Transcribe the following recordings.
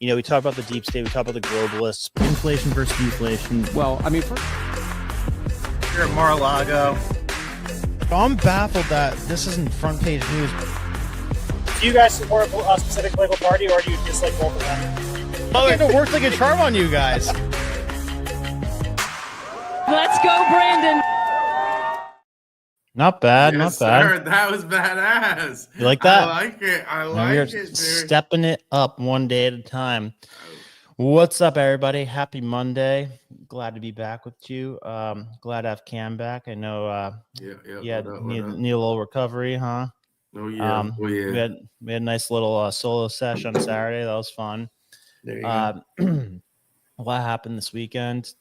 We talk about the deep state, we talk about the globalists, inflation versus deflation. Well, I mean, You're at Mar-a-Lago. I'm baffled that this isn't front page news. Do you guys support a specific political party, or do you dislike both of them? Oh, it worked like a charm on you guys. Let's go, Brandon. Not bad, Yes, not bad. sir. That was badass. You like that? I like it. I Now like we are it, dude. stepping it up one day at a time. What's up, everybody? Happy Monday. Glad to be back with you. Glad to have Cam back. I know Yeah. need a little recovery, huh? Oh yeah. We had a nice little solo sesh on Saturday. That was fun. There you go. A lot happened this weekend.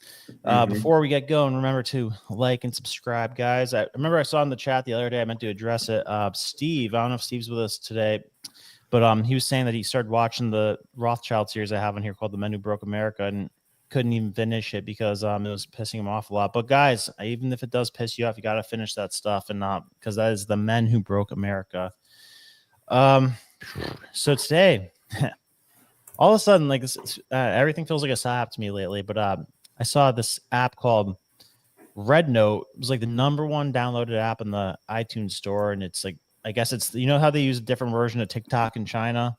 Before we get going, remember to like and subscribe, guys. I remember I saw in the chat the other day, I meant to address it. Steve, I don't know if Steve's with us today, but he was saying that he started watching the Rothschild series I have on here called The Men Who Broke America and couldn't even finish it because it was pissing him off a lot. But guys, even if it does piss you off, you got to finish that stuff and not because that is The Men Who Broke America. So today, all of a sudden, like everything feels like a SAP to me lately. But I saw this app called RedNote. It was like the #1 downloaded app in the iTunes store, and it's like I guess it's how they use a different version of TikTok in China.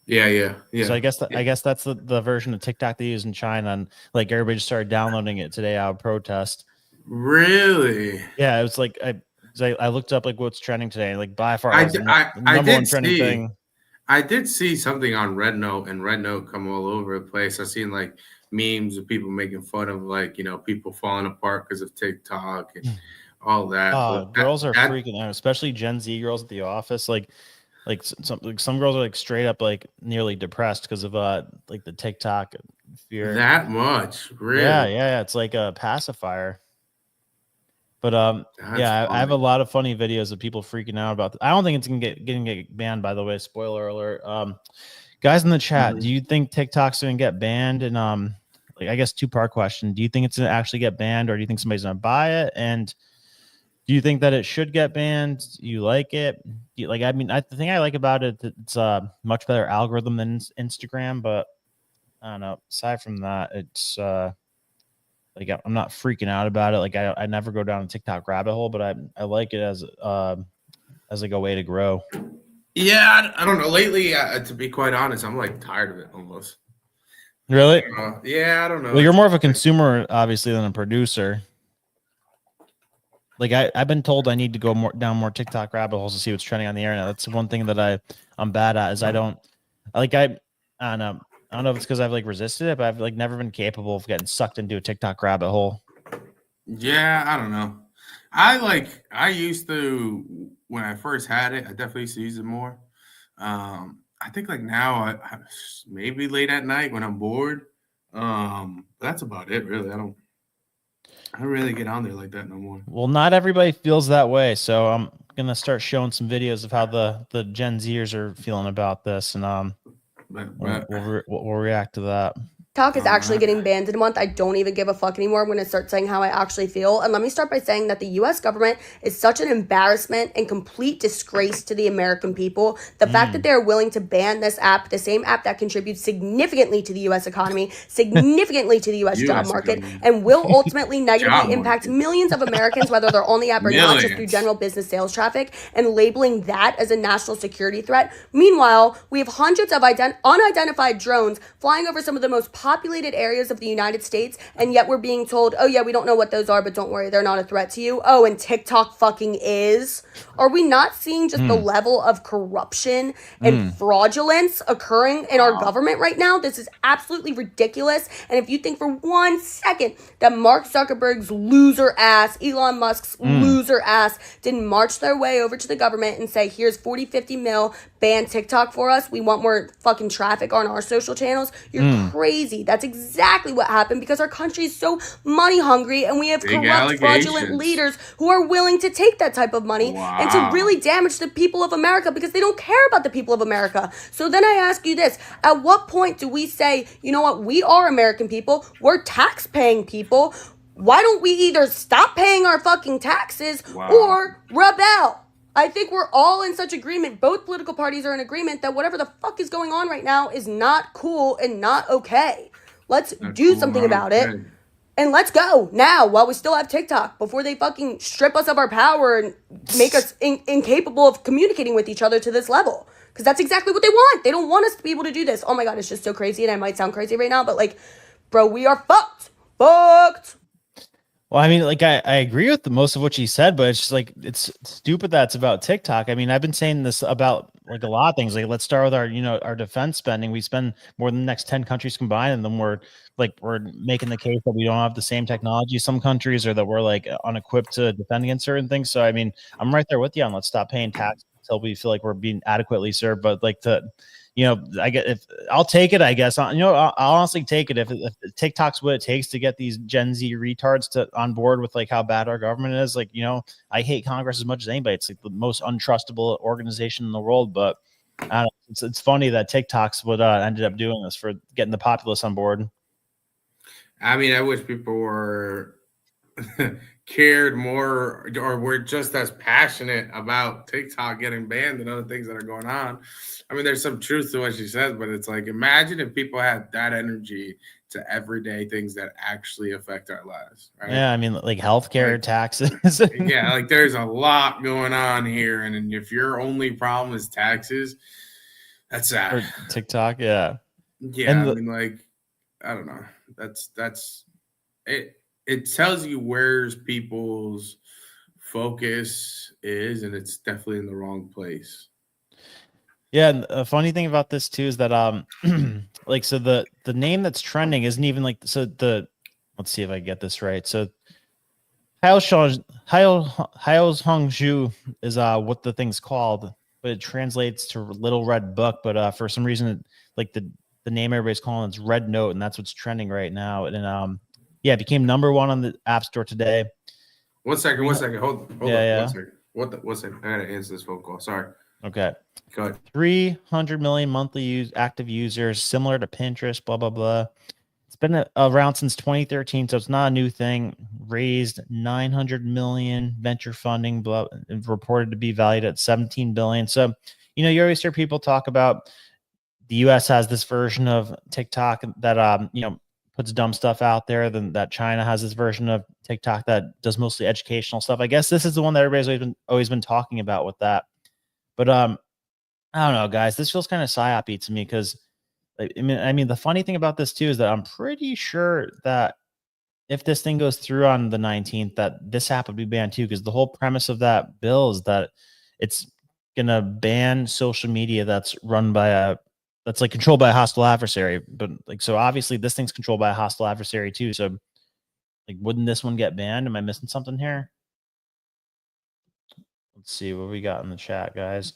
Yeah. So I guess that's the version of TikTok they use in China, and like everybody just started downloading it today out of protest. Really? Yeah, it was like I looked up like what's trending today, like by far I it was the did number one see- trending thing. I did see something on RedNote, and RedNote come all over the place. I've seen like memes of people making fun of like people falling apart because of TikTok and all that. Girls are freaking out, especially Gen Z girls at the office. Like some girls are like straight up like nearly depressed because of like the TikTok fear. That much, really? Yeah. It's like a pacifier. But I have a lot of funny videos of people freaking out about. I don't think it's gonna get banned. By the way, spoiler alert. Guys in the chat, do you think TikTok's gonna get banned? And like I guess 2-part question: do you think it's gonna actually get banned, or do you think somebody's gonna buy it? And do you think that it should get banned? Do you like it? The thing I like about it, it's a much better algorithm than Instagram. But I don't know. Aside from that, it's like I'm not freaking out about it. Like I never go down a TikTok rabbit hole, but I like it as like a way to grow. Yeah, I don't know. Lately, to be quite honest, I'm like tired of it almost. Really? Yeah, I don't know. Well, you're more of a consumer, obviously, than a producer. Like I've been told I need to go down more TikTok rabbit holes to see what's trending on the internet. That's one thing that I'm bad at is I don't know. I don't know if it's because I've like resisted it, but I've like never been capable of getting sucked into a TikTok rabbit hole. Yeah, I don't know. I used to when I first had it. I definitely used to use it more. I think like now I maybe late at night when I'm bored. That's about it, really. I don't really get on there like that no more. Well, not everybody feels that way, so I'm gonna start showing some videos of how the Gen Zers are feeling about this, and we'll react to that. TikTok is actually getting banned in a month. I don't even give a fuck anymore. I'm going to start saying how I actually feel. And let me start by saying that the U.S. government is such an embarrassment and complete disgrace to the American people. The fact that they're willing to ban this app, the same app that contributes significantly to the U.S. economy, significantly to the U.S. job market, and will ultimately negatively impact millions of Americans, whether they're on the app or not, just through general business sales traffic, and labeling that as a national security threat. Meanwhile, we have hundreds of unidentified drones flying over some of the most populated areas of the United States, and yet we're being told, oh yeah, we don't know what those are, but don't worry, they're not a threat to you. Oh, and TikTok fucking is. Are we not seeing just the level of corruption and fraudulence occurring in our government right now? This is absolutely ridiculous. And if you think for 1 second that Mark Zuckerberg's loser ass, Elon Musk's loser ass didn't march their way over to the government and say, here's 40-50 mil, ban TikTok for us, we want more fucking traffic on our social channels, you're crazy. That's exactly what happened because our country is so money hungry and we have corrupt, fraudulent leaders who are willing to take that type of money and to really damage the people of America because they don't care about the people of America. So then I ask you this, at what point do we say, you know what, we are American people, we're tax-paying people, why don't we either stop paying our fucking taxes or rebel? I think we're all in such agreement. Both political parties are in agreement that whatever the fuck is going on right now is not cool and not okay. Let's Not do cool, something not about it. okay. And let's go now while we still have TikTok before they fucking strip us of our power and make us incapable of communicating with each other to this level. Because that's exactly what they want. They don't want us to be able to do this. Oh my God, it's just so crazy. And I might sound crazy right now, but like, bro, we are fucked. Fucked. Well, I mean, like I agree with most of what she said, but it's just like it's stupid that it's about TikTok. I mean, I've been saying this about like a lot of things. Like, let's start with our, our defense spending. We spend more than the next 10 countries combined, and then we're making the case that we don't have the same technology as some countries, or that we're like unequipped to defend against certain things. So, I mean, I'm right there with you on let's stop paying tax until we feel like we're being adequately served. But like I get if I'll take it, I guess. I'll honestly take it if TikTok's what it takes to get these Gen Z retards to on board with like how bad our government is. Like, I hate Congress as much as anybody. It's like the most untrustable organization in the world. But I don't know, it's funny that TikTok's what ended up doing this for getting the populace on board. I mean, I wish people were cared more or were just as passionate about TikTok getting banned and other things that are going on. I mean, there's some truth to what she says, but it's like, imagine if people had that energy to everyday things that actually affect our lives, right? Yeah, I mean, like healthcare, taxes. Yeah, like there's a lot going on here, and if your only problem is taxes, that's sad. Or TikTok, yeah. Yeah, I mean, like, I don't know. That's it. It tells you where's people's focus is, and it's definitely in the wrong place. Yeah, and a funny thing about this too is that like so the name that's trending isn't even like let's see if I get this right. So Haohongzhu is what the thing's called, but it translates to Little Red Book. But for some reason, like the name everybody's calling it's RedNote, and that's what's trending right now. And yeah, it became number 1 on the App Store today. One second. Hold yeah, up. 1 second. I gotta answer this phone call. Sorry. Okay. Go ahead. 300 million monthly active users, similar to Pinterest, blah, blah, blah. It's been around since 2013, so it's not a new thing. Raised 900 million venture funding, reported to be valued at 17 billion. So, you always hear people talk about the US has this version of TikTok that, puts dumb stuff out there, then that China has this version of TikTok that does mostly educational stuff. I guess this is the one that everybody's always been talking about with that. But I don't know, guys. This feels kind of psyopy to me because, I mean, the funny thing about this too is that I'm pretty sure that if this thing goes through on the 19th, that this app would be banned too. Because the whole premise of that bill is that it's gonna ban social media that's run by that's like controlled by a hostile adversary. But like, so obviously this thing's controlled by a hostile adversary too. So like, wouldn't this one get banned? Am I missing something here? Let's see what we got in the chat, guys.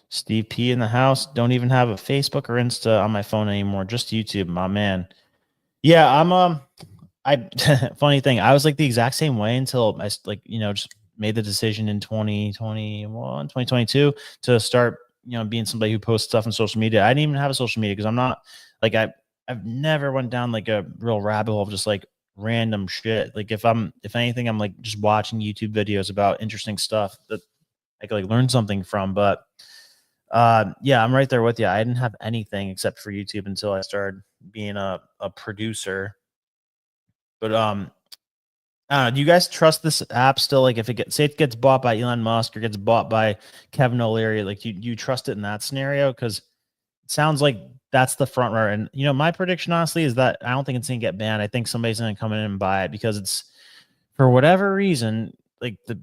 Steve P in the house. Don't even have a Facebook or Insta on my phone anymore. Just YouTube, my man. Yeah, funny thing, I was like the exact same way until I just made the decision in 2022 to start, being somebody who posts stuff on social media. I didn't even have a social media because I'm not like I've never went down like a real rabbit hole of just like random shit. Like if anything, I'm like just watching YouTube videos about interesting stuff that I could like learn something from. But yeah, I'm right there with you. I didn't have anything except for YouTube until I started being a producer. But do you guys trust this app still? Like if it gets bought by Elon Musk or gets bought by Kevin O'Leary, like you trust it in that scenario? Because it sounds like that's the front runner. And my prediction honestly is that I don't think it's gonna get banned. I think somebody's gonna come in and buy it because it's, for whatever reason, like the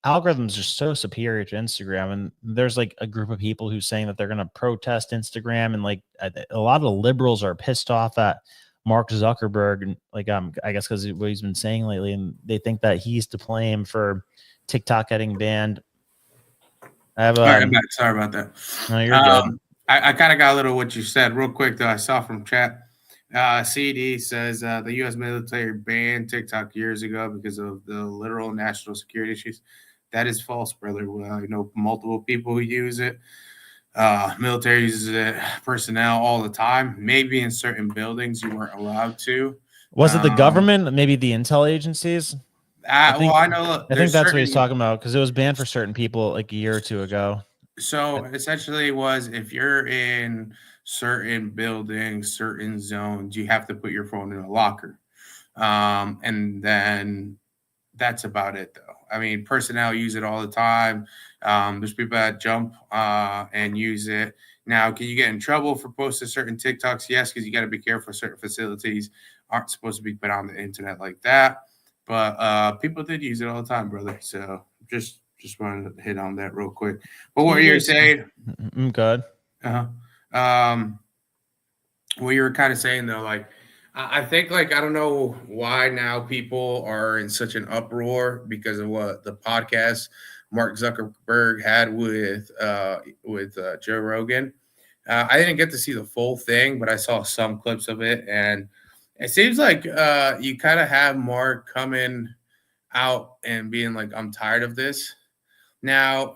algorithms are so superior to Instagram, and there's like a group of people who's saying that they're going to protest Instagram, and like a lot of liberals are pissed off at Mark Zuckerberg, and like I guess because what he's been saying lately, and they think that he's to blame for TikTok getting banned. I have sorry about that. No, you're good. I kind of got a little what you said real quick though. I saw from chat. CD says the U.S. military banned TikTok years ago because of the literal national security issues. That is false, brother. I know multiple people who use it. Military uses it, personnel all the time. Maybe in certain buildings you weren't allowed to. Was it the government? Maybe the intel agencies? think, well, I know. I think that's what he's talking about because it was banned for certain people like a year or two ago. So essentially, was if you're in certain buildings, certain zones, you have to put your phone in a locker, and then that's about it, though. I mean, personnel use it all the time. There's people that jump and use it. Now, can you get in trouble for posting certain TikToks? Yes, because you got to be careful. Certain facilities aren't supposed to be put on the internet like that. But people did use it all the time, brother. So just wanted to hit on that real quick. But what you're saying? Good. What you were kind of saying though, like I think like I don't know why now people are in such an uproar because of what the podcast Mark Zuckerberg had with Joe Rogan. I didn't get to see the full thing, but I saw some clips of it, and it seems like you kind of have Mark coming out and being like, "I'm tired of this." Now,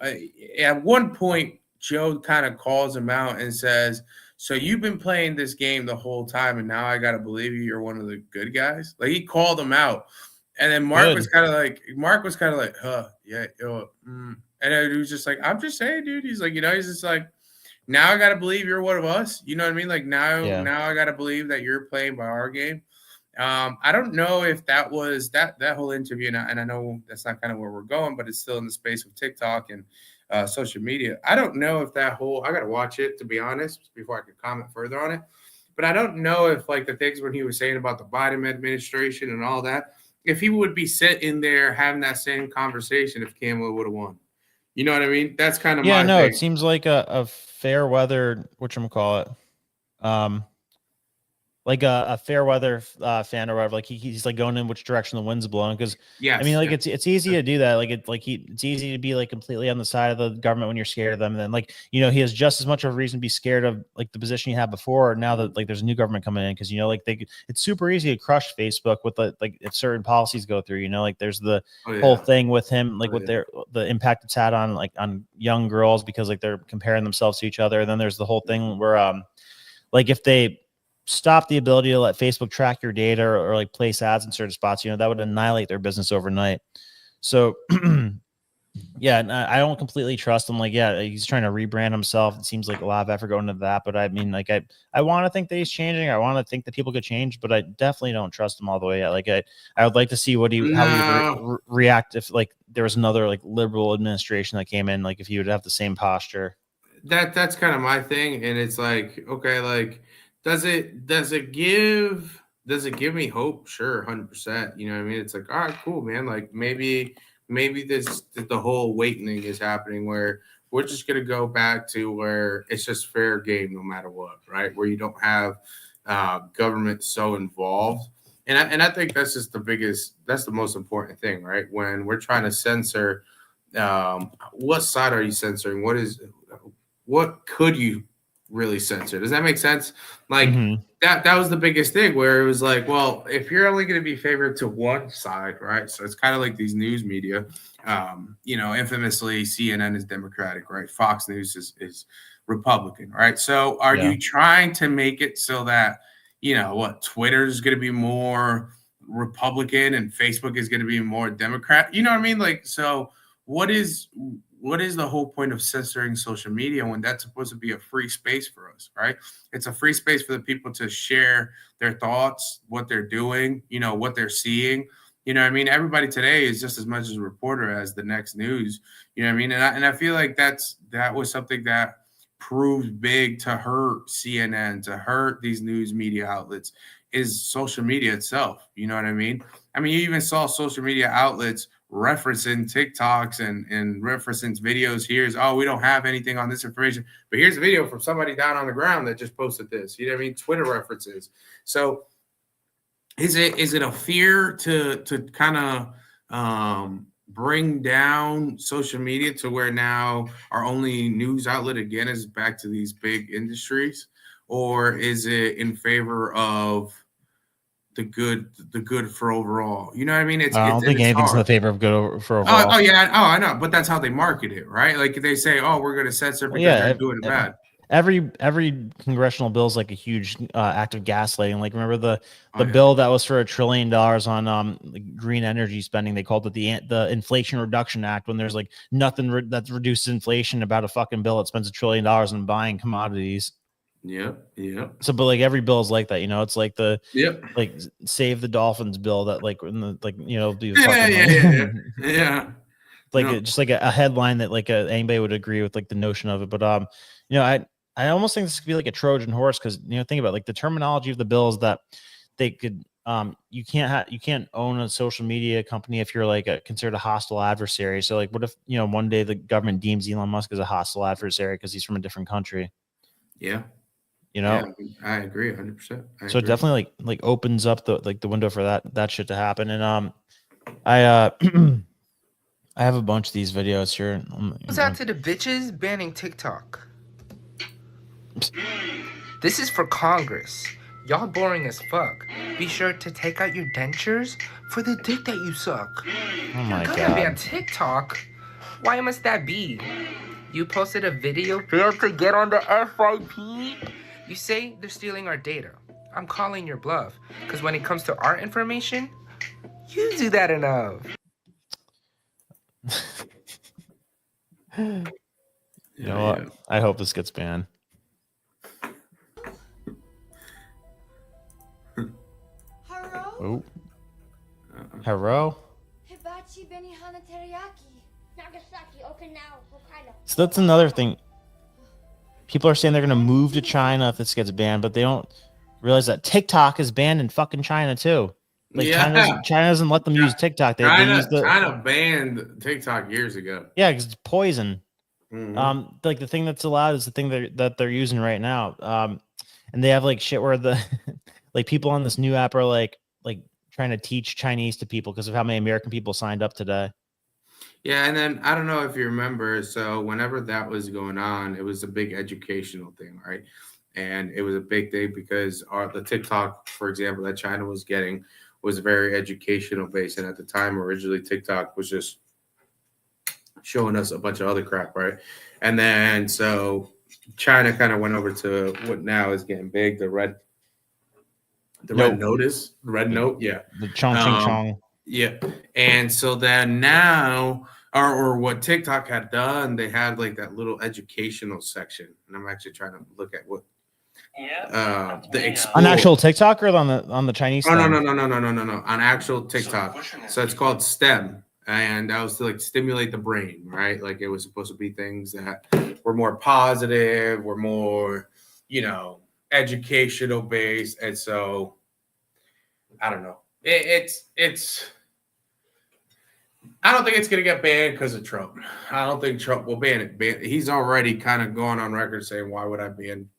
at one point, Joe kind of calls him out and says, "So you've been playing this game the whole time, and now I got to believe you're one of the good guys?" Like he called him out, and then Mark was kind of like, "Huh, yeah, and he was just like, I'm just saying, dude." He's like, he's just like, "Now I got to believe you're one of us." You know what I mean? Like now I got to believe that you're playing by our game. I don't know if that was that whole interview, and I know that's not kind of where we're going, but it's still in the space of TikTok and social media. I don't know if that whole, I got to watch it to be honest before I could comment further on it. But I don't know if like the things when he was saying about the Biden administration and all that, if he would be sitting there having that same conversation if Kamala would have won. You know what I mean? That's kind of my thing. It seems like a fair weather, whatchamacallit, like a fair weather fan or whatever. Like he's like going in which direction the wind's blowing. Because I mean, like it's easy to do that. Like it's easy to be like completely on the side of the government when you're scared of them. And then like he has just as much of a reason to be scared of like the position you had before. Now that like there's a new government coming in, because like it's super easy to crush Facebook with like if certain policies go through. Like there's the whole thing with him, like with the impact it's had on young girls because like they're comparing themselves to each other. And then there's the whole thing where like if they stop the ability to let Facebook track your data or like place ads in certain spots, that would annihilate their business overnight. So yeah, I don't completely trust him. Like, yeah, he's trying to rebrand himself. It seems like a lot of effort going into that, but I mean, like, I want to think that he's changing. I want to think that people could change, but I definitely don't trust him all the way yet. Like, I would like to see how he would react if like there was another like liberal administration that came in, like if he would have the same posture. That's kind of my thing, and it's like, okay, like, does it give me hope? Sure, 100%. You know what I mean? It's like, all right, cool, man. Like maybe the whole awakening is happening where we're just gonna go back to where it's just fair game no matter what, right? Where you don't have government so involved. And I think that's just that's the most important thing, right? When we're trying to censor, what side are you censoring? What could you really censor? Does that make sense? Like that was the biggest thing where it was like, well, if you're only going to be favored to one side, right? So it's kind of like these news media, infamously CNN is Democratic, right? Fox News is Republican, right? So are you trying to make it so that, Twitter is going to be more Republican and Facebook is going to be more Democrat? You know what I mean? Like, so what is the whole point of censoring social media when that's supposed to be a free space for us, right? It's a free space for the people to share their thoughts, what they're doing, what they're seeing. You know what I mean? Everybody today is just as much as a reporter as the next news. You know what I mean? And I feel like that was something that proved big to hurt CNN, to hurt these news media outlets, is social media itself. You know what I mean? I mean, you even saw social media outlets referencing TikToks and referencing videos. We don't have anything on this information, but here's a video from somebody down on the ground that just posted this. You know what I mean? Twitter references. So is it a fear to kind of bring down social media to where now our only news outlet again is back to these big industries, or is it in favor of the good for overall? You know what I mean? I don't think anything's in the favor of good for overall. I know, but that's how they market it, right? Like they say, we're going to censor because they're doing bad. every congressional bill is like a huge act of gaslighting. Like remember the bill that was for $1 trillion on green energy spending. They called it the Inflation Reduction Act when there's like nothing that reduces inflation about a fucking bill that spends $1 trillion on buying commodities. Yep. So, but like every bill is like that, it's like the Yep. like Save the Dolphins bill that like in the like be Yeah. like just like a headline that like anybody would agree with like the notion of it. But I almost think this could be like a Trojan horse because think about like the terminology of the bill is that they could you can't own a social media company if you're like considered a hostile adversary. So like what if one day the government deems Elon Musk as a hostile adversary because he's from a different country? Yeah. Yeah, I agree 100%. So it definitely like opens up the window for that shit to happen. And I I have a bunch of these videos here. What's out to the bitches banning TikTok? This is for Congress. Y'all boring as fuck. Be sure to take out your dentures for the dick that you suck. Oh my You're god. gonna ban TikTok? Why must that be? You posted a video, failed to get on the FYP? You say they're stealing our data. I'm calling your bluff. Because when it comes to our information, you do that enough. You know what? I hope this gets banned. Oh. Haro? So that's another thing. People are saying they're going to move to China if this gets banned, but they don't realize that TikTok is banned in fucking China too. Like China doesn't let them use TikTok. China banned TikTok years ago. Yeah, because it's poison. Mm-hmm. Like the thing that's allowed is the thing that they're using right now. And they have like shit where the like people on this new app are like trying to teach Chinese to people because of how many American people signed up today. Yeah, and then I don't know if you remember, so whenever that was going on, it was a big educational thing, right? And it was a big thing because the TikTok, for example, that China was getting was very educational based. And at the time, originally, TikTok was just showing us a bunch of other crap, right? And then so China kind of went over to what now is getting big, the RedNote, yeah. The Chong. Yeah. And so then now, or what TikTok had done, they had like that little educational section. And I'm actually trying to look at what the Explore. On actual TikTok or on the Chinese no. On actual TikTok. So it's called STEM. And that was to like stimulate the brain, right? Like it was supposed to be things that were more positive, were more, educational based. And so I don't know. I don't think it's going to get banned because of Trump. I don't think Trump will ban it. He's already kind of going on record saying, why would I ban,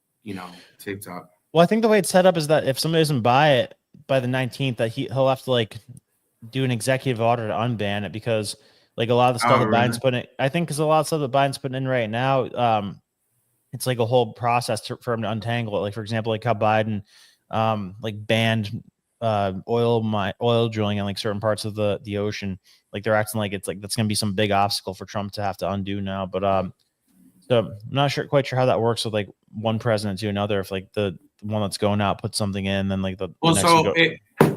TikTok? Well, I think the way it's set up is that if somebody doesn't buy it by the 19th, that he'll have to like do an executive order to unban it because like a lot of the stuff that Biden's putting, I think because a lot of stuff that Biden's putting in right now, it's like a whole process for him to untangle it. Like, for example, like how Biden like banned oil drilling in like certain parts of the ocean. Like they're acting like it's like that's gonna be some big obstacle for Trump to have to undo now. But so I'm not quite sure how that works with like one president to another. If like the one that's going out puts something in, then like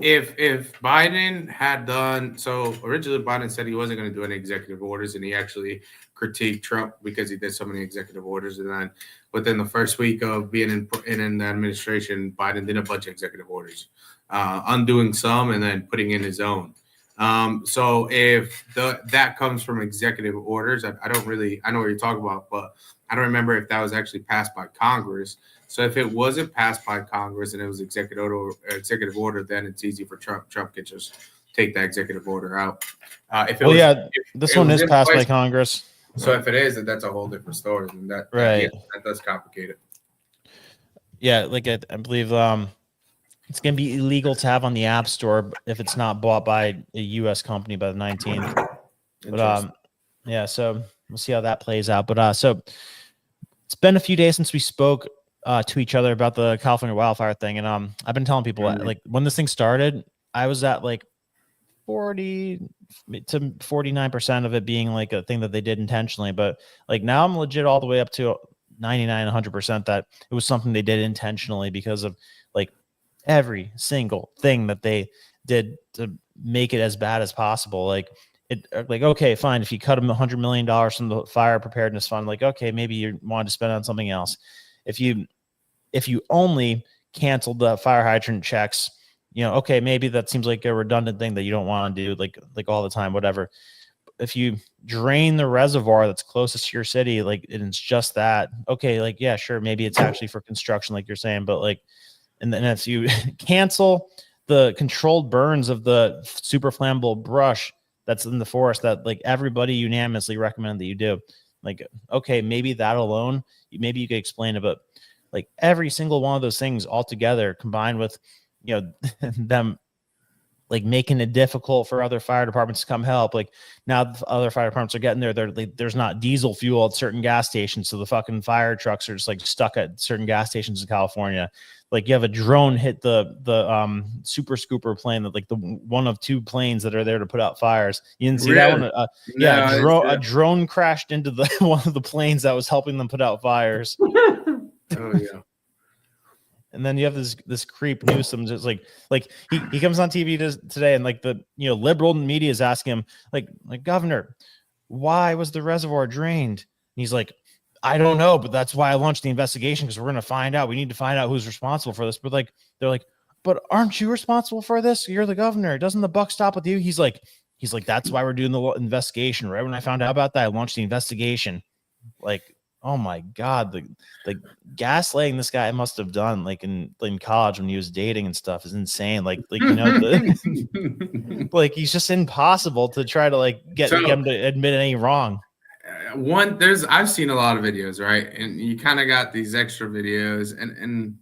if Biden had done so, originally Biden said he wasn't going to do any executive orders, and he actually critiqued Trump because he did so many executive orders. And then within the first week of being in the administration, Biden did a bunch of executive orders, undoing some and then putting in his own. So if that comes from executive orders, I know what you're talking about, but I don't remember if that was actually passed by Congress. So if it wasn't passed by Congress and it was executive order, then it's easy for Trump. Trump can just take that executive order out. This one is passed by Congress. So if it is, then that's a whole different story. And that does complicate it. Yeah, like I believe it's going to be illegal to have on the App Store if it's not bought by a U.S. company by the 19th. But so we'll see how that plays out. But so it's been a few days since we spoke to each other about the California wildfire thing, and I've been telling people like when this thing started, I was at like 40 to 49% of it being like a thing that they did intentionally, but like now I'm legit all the way up to 99, 100% that it was something they did intentionally because of like every single thing that they did to make it as bad as possible. Like okay, fine. If you cut them $100 million from the fire preparedness fund, like, okay, maybe you wanted to spend on something else. If you only canceled the fire hydrant checks, okay, maybe that seems like a redundant thing that you don't want to do like all the time, whatever. If you drain the reservoir that's closest to your city, like, and it's just that, okay, like, yeah, sure, maybe it's actually for construction, like you're saying, but like, and then if you cancel the controlled burns of the super flammable brush that's in the forest that like everybody unanimously recommended that you do, like, okay, maybe that alone, maybe you could explain it, but like every single one of those things all together combined with, them like making it difficult for other fire departments to come help. Like now the other fire departments are getting there. There's not diesel fuel at certain gas stations. So the fucking fire trucks are just like stuck at certain gas stations in California. Like you have a drone hit the super scooper plane that like the one of two planes that are there to put out fires. You didn't see that one? A drone crashed into the one of the planes that was helping them put out fires. Oh yeah. And then you have this creep Newsom, just like he comes on TV today, and like the liberal media is asking him like Governor, why was the reservoir drained? And he's like, I don't know, but that's why I launched the investigation, because we're gonna find out. We need to find out who's responsible for this. But like they're like, but aren't you responsible for this? You're the governor. Doesn't the buck stop with you? He's like that's why we're doing the investigation. Right when I found out about that, I launched the investigation. Like, oh my God, the gaslighting this guy must have done like in college when he was dating and stuff is insane. Like like he's just impossible to try to like get him to admit any wrong. I've seen a lot of videos, right? And you kind of got these extra videos, and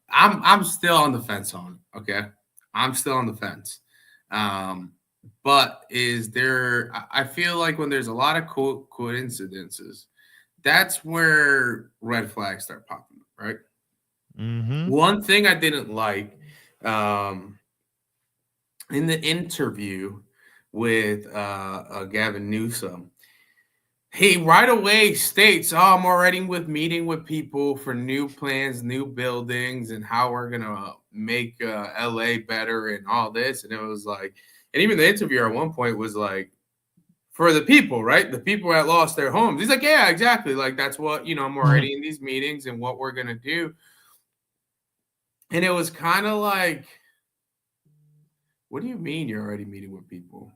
I'm still on the fence on it. Okay, I'm still on the fence. But I feel like when there's a lot of coincidences, that's where red flags start popping up, right? Mm-hmm. One thing I didn't like in the interview with Gavin Newsom, he right away states, I'm already meeting with people for new plans, new buildings, and how we're going to make LA better and all this. And it was like, and even the interviewer at one point was like, for the people, right? The people that lost their homes. He's like, yeah, exactly. Like, that's what, I'm already in these meetings and what we're going to do. And it was kind of like, what do you mean you're already meeting with people?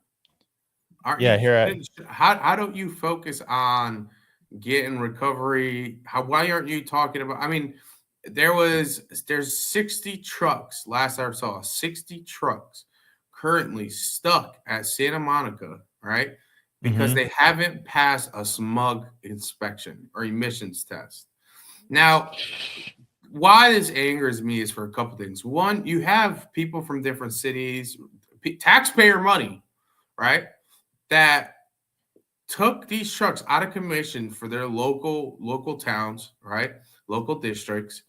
How don't you focus on getting recovery? Why aren't you talking about, I mean, there's 60 trucks. Last I saw 60 trucks currently stuck at Santa Monica, right? Because they haven't passed a smog inspection or emissions test. Now, why this angers me is for a couple things. One, you have people from different cities, taxpayer money, right, that took these trucks out of commission for their local towns, right, local districts,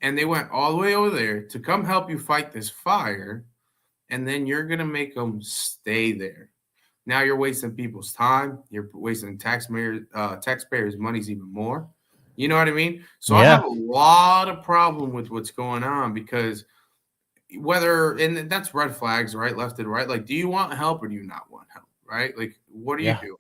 and they went all the way over there to come help you fight this fire, and then you're going to make them stay there. Now you're wasting people's time. You're wasting taxpayers' monies even more. You know what I mean? So I have a lot of problem with what's going on, because and that's red flags, right? Left and right. Like, do you want help or do you not want help? Right? Like, what are you doing?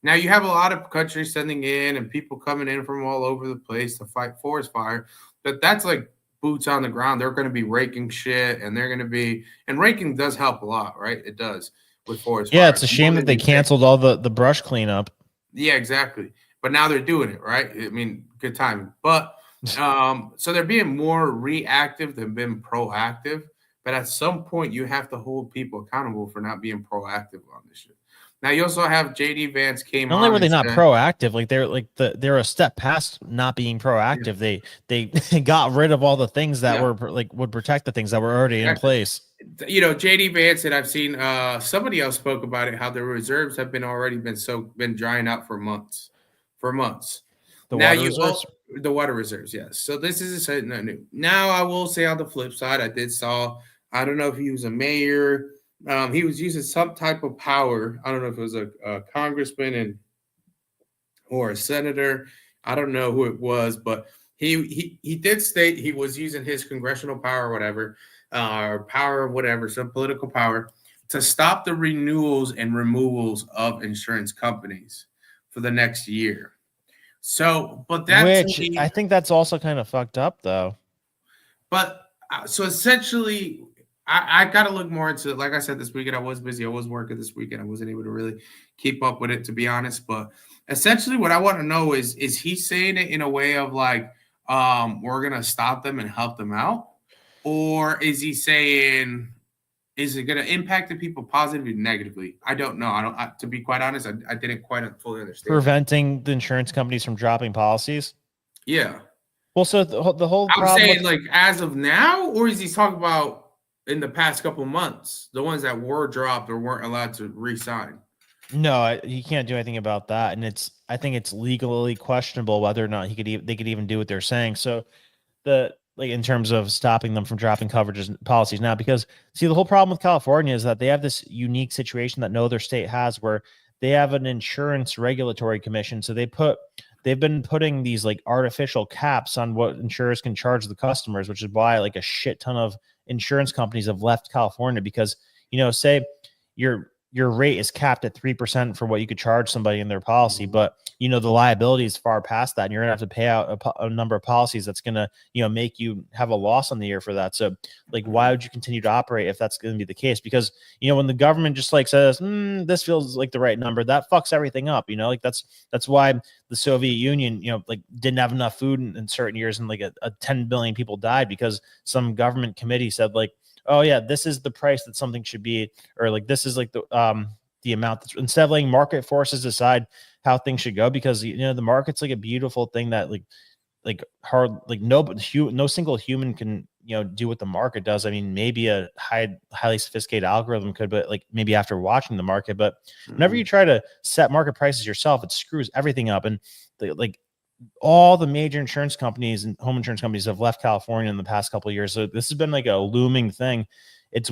Now you have a lot of countries sending in and people coming in from all over the place to fight forest fire. But that's like boots on the ground. They're going to be raking shit, and and raking does help a lot, right? It does. With forest fire. It's a shame that they canceled all the brush cleanup. Yeah, exactly. But now they're doing it, right? I mean, good timing. But so they're being more reactive than being proactive. But at some point, you have to hold people accountable for not being proactive on this shit. Now you also have JD Vance came on. Not only were they not proactive, like they're a step past not being proactive. Yeah. They got rid of all the things that were like would protect the things that were already in place. JD Vance, and I've seen somebody else spoke about it, how the reserves have been drying out for months. The water reserves, yes. So this is something new. Now I will say on the flip side, I don't know if he was a mayor. He was using some type of power. I don't know if it was a congressman or a senator. I don't know who it was, but he did state he was using his congressional power, or whatever, or power, whatever, some political power, to stop the renewals and removals of insurance companies for the next year. So, but that's which I think that's also kind of fucked up, though. But so essentially, I got to look more into it. Like I said, this weekend I was busy. I was working this weekend. I wasn't able to really keep up with it, to be honest. But essentially, what I want to know is he saying it in a way of like, we're gonna stop them and help them out, or is he saying, is it gonna impact the people positively, negatively? I don't know. To be quite honest, I didn't quite fully understand. Preventing the insurance companies from dropping policies. Yeah. Well, so the whole I'm problem saying like as of now, or is he talking about in the past couple of months, the ones that were dropped or weren't allowed to re-sign? No, he can't do anything about that, and I think it's legally questionable whether or not they could even do what they're saying. So in terms of stopping them from dropping coverages and policies now, because see, the whole problem with California is that they have this unique situation that no other state has, where they have an insurance regulatory commission. So they've been putting these like artificial caps on what insurers can charge the customers, which is why like a shit ton of insurance companies have left California, because, say your rate is capped at 3% for what you could charge somebody in their policy, but the liability is far past that, and you're gonna have to pay out a number of policies that's gonna make you have a loss on the year for that. So like, why would you continue to operate if that's going to be the case? Because when the government just like says this feels like the right number, that fucks everything up. Like that's why the Soviet Union like didn't have enough food in certain years, and like a 10 billion people died because some government committee said like, oh yeah, this is the price that something should be, or like this is like the amount that's, instead of letting market forces decide how things should go, because the market's like a beautiful thing that no single human can do what the market does. I mean, maybe a highly sophisticated algorithm could, but like maybe after watching the market. But whenever you try to set market prices yourself, it screws everything up. And all the major insurance companies and home insurance companies have left California in the past couple of years. So this has been like a looming thing. It's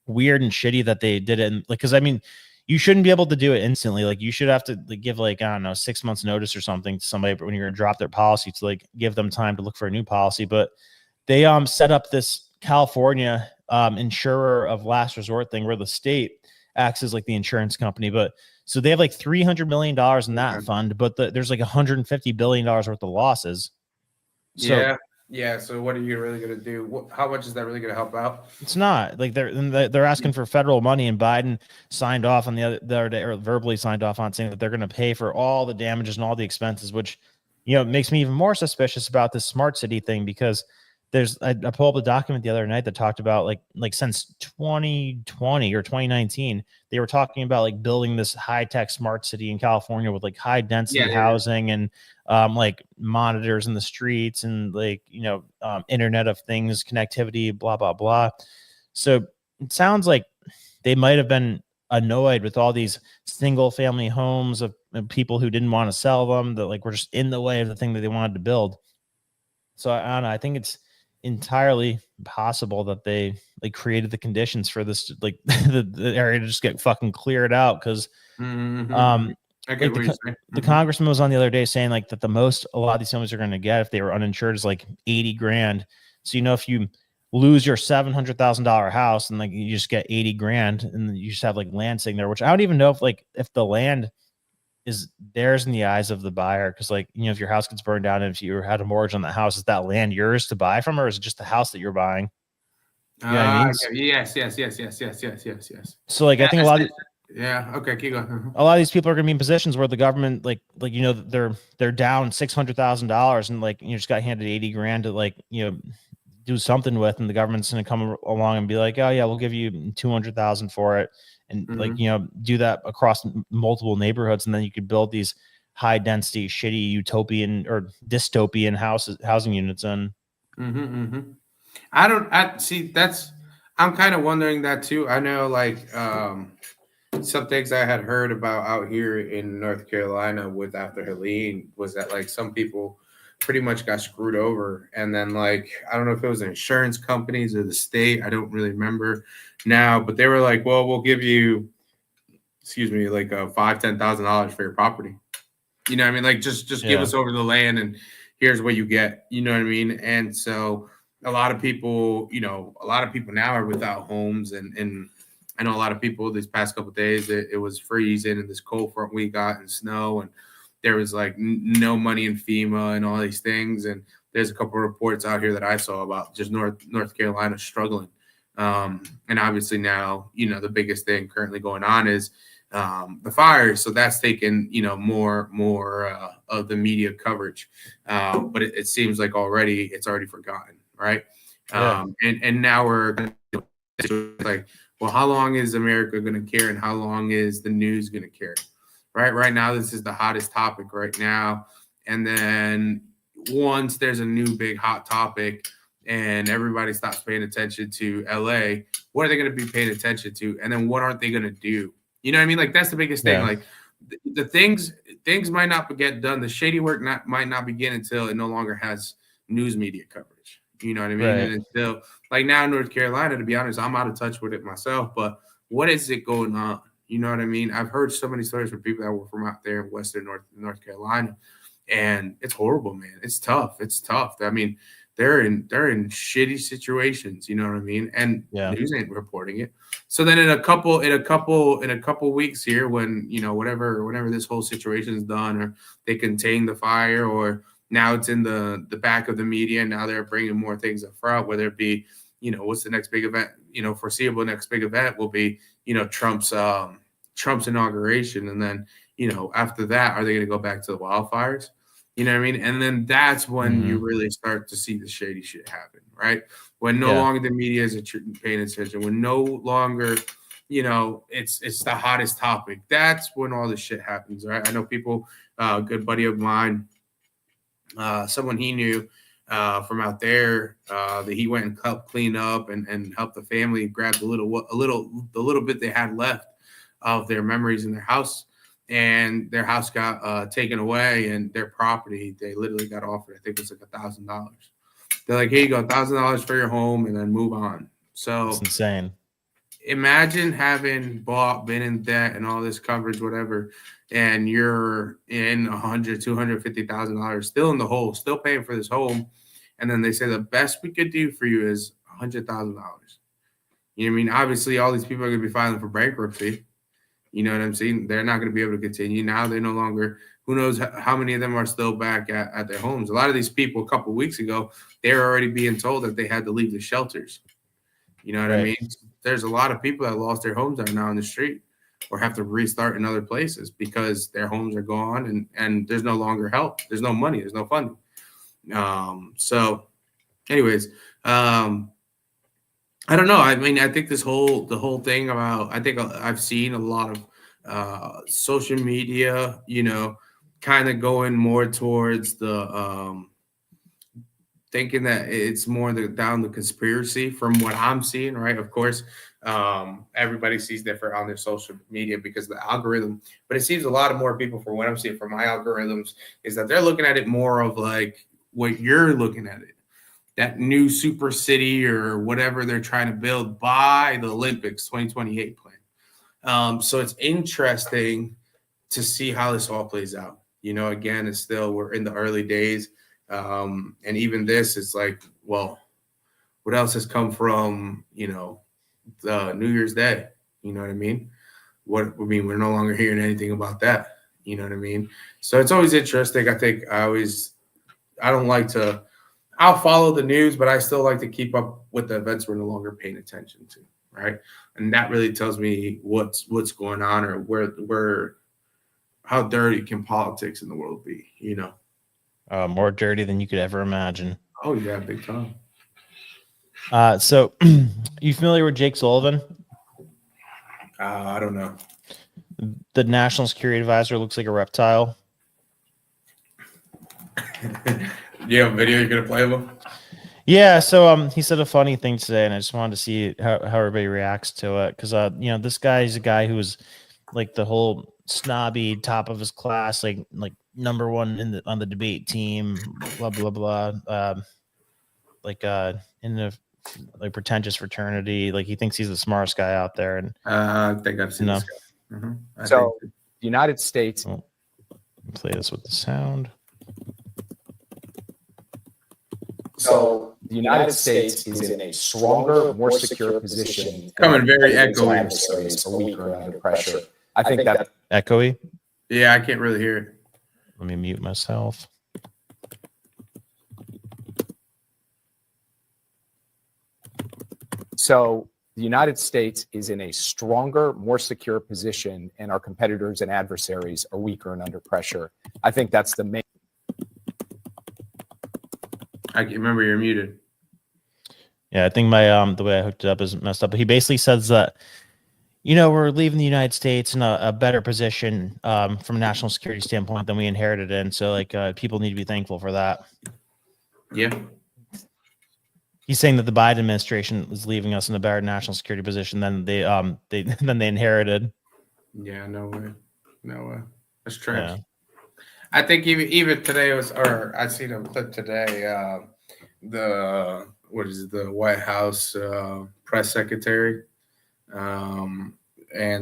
weird and shitty that they did it. And because I mean, you shouldn't be able to do it instantly. Like you should have to give I don't know, 6 months notice or something to somebody when you're going to drop their policy, to give them time to look for a new policy. But they set up this California insurer of last resort thing, where the state acts as like the insurance company. But so they have like $300 million in that fund, but there's like $150 billion worth of losses. So, yeah. So what are you really going to do? How much is that really going to help out? It's not like they're asking for federal money, and Biden signed off on the other day, or verbally signed off on, saying that they're going to pay for all the damages and all the expenses, which makes me even more suspicious about this smart city thing, because I pulled up a document the other night that talked about like since 2020 or 2019, they were talking about like building this high-tech smart city in California with like high density housing and like monitors in the streets and like Internet of Things connectivity, blah blah blah. So it sounds like they might have been annoyed with all these single family homes of people who didn't want to sell them, that like were just in the way of the thing that they wanted to build. So I don't know. I think it's entirely possible that they created the conditions for this, like the area to just get fucking cleared out, because the congressman was on the other day saying like that the most a lot of these families are going to get if they were uninsured is like 80 grand. So if you lose your $700,000 house and like you just get 80 grand, and you just have like land sitting there, which I don't even know if the land is theirs in the eyes of the buyer, because if your house gets burned down and if you had a mortgage on the house, is that land yours to buy from, or is it just the house that you're buying? You know what I mean? Yes. So I think a lot of keep going. A lot of these people are going to be in positions where the government they're down $600,000 and you just got handed 80 grand to do something with, and the government's going to come along and be like, oh yeah, we'll give you 200,000 for it, and do that across multiple neighborhoods, and then you could build these high density shitty utopian or dystopian housing units in. I'm kind of wondering that too. I know some things I had heard about out here in North Carolina with after Helene was that some people pretty much got screwed over, and then I don't know if it was insurance companies or the state, I don't really remember now, but they were like, well, we'll give you $5,000-$10,000 for your property. You know what I mean? Like just give us over the land and here's what you get. You know what I mean? And so a lot of people, now are without homes, and I know a lot of people these past couple of days it was freezing and this cold front we got and snow, and there was like no money in FEMA and all these things. And there's a couple of reports out here that I saw about just North Carolina struggling. And obviously now, the biggest thing currently going on is the fires. So that's taken, more of the media coverage. But it seems like it's already forgotten. Right. Yeah. And now we're like, well, how long is America going to care, and how long is the news going to care? Right now, this is the hottest topic right now. And then once there's a new big hot topic and everybody stops paying attention to LA, what are they going to be paying attention to? And then what aren't they going to do? You know what I mean? Like, that's the biggest thing. Like the things might not get done. The shady work might not begin until it no longer has news media coverage. You know what I mean? Right. And until, like, now in North Carolina, to be honest, I'm out of touch with it myself, but what is it going on? You know what I mean? I've heard so many stories from people that were from out there in Western North Carolina, and it's horrible, man. It's tough. I mean, they're in shitty situations. You know what I mean? And news ain't reporting it. So then in a couple weeks here, when whenever this whole situation is done, or they contain the fire, or now it's in the back of the media, and now they're bringing more things up front, whether it be, what's the next big event, foreseeable next big event will be, Trump's inauguration. And then, after that, are they going to go back to the wildfires? You know what I mean? And then that's when you really start to see the shady shit happen, right? When no longer the media is paying attention, when no longer, it's the hottest topic. That's when all this shit happens, right? I know people, a good buddy of mine, someone he knew from out there, that he went and helped clean up and helped the family grab the little bit they had left of their memories in their house, and their house got taken away, and their property, they literally got offered, I think it was like $1,000. They're like, here you go, $1,000 for your home, and then move on. So it's insane. Imagine having been in debt and all this coverage, whatever, and you're in $250,000 still in the hole, still paying for this home, and then they say the best we could do for you is $100,000. You know what I mean? Obviously, all these people are going to be filing for bankruptcy. You know what I'm saying? They're not going to be able to continue. Now they no longer, who knows how many of them are still back at their homes. A lot of these people a couple of weeks ago, they were already being told that they had to leave the shelters. You know what I mean? There's a lot of people that lost their homes that are now on the street or have to restart in other places because their homes are gone, and there's no longer help. There's no money. There's no funding. So anyways, I don't know. I mean, I think the whole thing about, I think I've seen a lot of social media, kind of going more towards the thinking that it's more down the conspiracy from what I'm seeing, right? Of course, everybody sees different on their social media because of the algorithm, but it seems a lot of more people, from what I'm seeing from my algorithms, is that they're looking at it more of like what you're looking at it. That new super city or whatever they're trying to build by the Olympics 2028 plan. So it's interesting to see how this all plays out. Again, it's still, we're in the early days. And even this is like, well, what else has come from, the New Year's Day? You know what I mean? We're no longer hearing anything about that. You know what I mean? So it's always interesting. I think I'll follow the news, but I still like to keep up with the events we're no longer paying attention to, right? And that really tells me what's going on, or where how dirty can politics in the world be, More dirty than you could ever imagine. Oh yeah, big time. So you familiar with Jake Sullivan? I don't know. The National Security Advisor looks like a reptile. You have a video you're gonna play of him? Yeah, so he said a funny thing today, and I just wanted to see how everybody reacts to it, because this guy is a guy who was like the whole snobby, top of his class, like number one on the debate team, blah blah blah, in the pretentious fraternity, like he thinks he's the smartest guy out there, and I think I've seen this guy. So the United States Play this with the sound. So the United States is in a stronger, more secure position. Coming very echoey. Adversaries are weaker and under pressure. I think that Echoey. Yeah, I can't really hear it. Let me mute myself. so the United States is in a stronger, more secure position, and our competitors and adversaries are weaker and under pressure. I think that's the main. I can remember you're muted. Yeah, I think my the way I hooked it up is messed up. But he basically says that, you know, we're leaving the United States in a better position from a national security standpoint than we inherited in. So like people need to be thankful for that. Yeah. He's saying that the Biden administration is leaving us in a better national security position than they inherited. Yeah, no way. No way. That's trash. Yeah. I think even today I seen a clip today. The White House press secretary, and